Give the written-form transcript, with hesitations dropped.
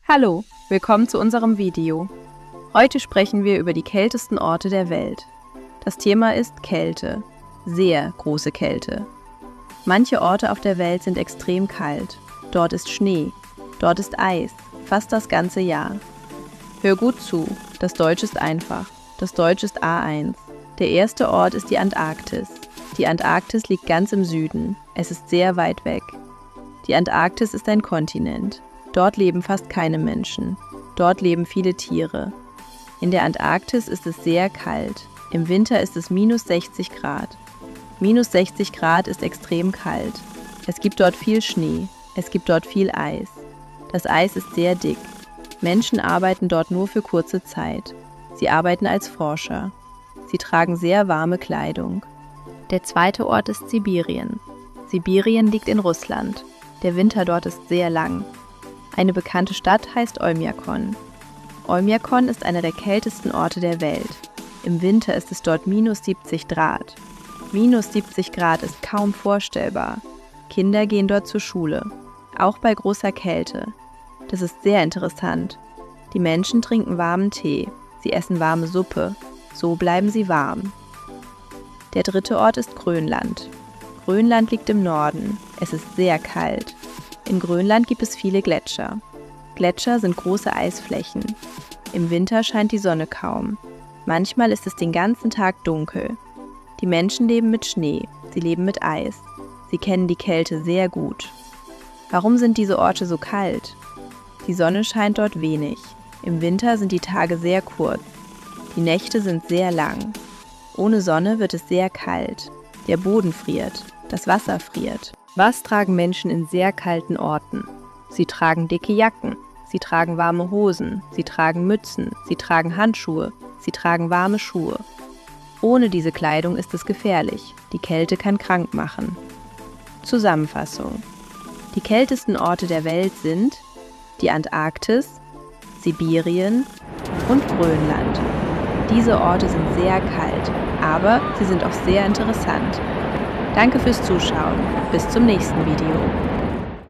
Hallo, willkommen zu unserem Video. Heute sprechen wir über die kältesten Orte der Welt. Das Thema ist Kälte, sehr große Kälte. Manche Orte auf der Welt sind extrem kalt. Dort ist Schnee, dort ist Eis, fast das ganze Jahr. Hör gut zu, das Deutsch ist einfach. Das Deutsch ist A1. Der erste Ort ist die Antarktis. Die Antarktis liegt ganz im Süden. Es ist sehr weit weg. Die Antarktis ist ein Kontinent. Dort leben fast keine Menschen. Dort leben viele Tiere. In der Antarktis ist es sehr kalt. Im Winter ist es minus 60 Grad. Minus 60 Grad ist extrem kalt. Es gibt dort viel Schnee. Es gibt dort viel Eis. Das Eis ist sehr dick. Menschen arbeiten dort nur für kurze Zeit. Sie arbeiten als Forscher. Sie tragen sehr warme Kleidung. Der zweite Ort ist Sibirien. Sibirien liegt in Russland. Der Winter dort ist sehr lang. Eine bekannte Stadt heißt Oymyakon. Oymyakon ist einer der kältesten Orte der Welt. Im Winter ist es dort minus 70 Grad. Minus 70 Grad ist kaum vorstellbar. Kinder gehen dort zur Schule, auch bei großer Kälte. Das ist sehr interessant. Die Menschen trinken warmen Tee, sie essen warme Suppe, so bleiben sie warm. Der dritte Ort ist Grönland. Grönland liegt im Norden. Es ist sehr kalt. In Grönland gibt es viele Gletscher. Gletscher sind große Eisflächen. Im Winter scheint die Sonne kaum. Manchmal ist es den ganzen Tag dunkel. Die Menschen leben mit Schnee, sie leben mit Eis. Sie kennen die Kälte sehr gut. Warum sind diese Orte so kalt? Die Sonne scheint dort wenig. Im Winter sind die Tage sehr kurz. Die Nächte sind sehr lang. Ohne Sonne wird es sehr kalt. Der Boden friert, das Wasser friert. Was tragen Menschen in sehr kalten Orten? Sie tragen dicke Jacken, sie tragen warme Hosen, sie tragen Mützen, sie tragen Handschuhe, sie tragen warme Schuhe. Ohne diese Kleidung ist es gefährlich. Die Kälte kann krank machen. Zusammenfassung: Die kältesten Orte der Welt sind die Antarktis, Sibirien und Grönland. Diese Orte sind sehr kalt, aber sie sind auch sehr interessant. Danke fürs Zuschauen. Bis zum nächsten Video.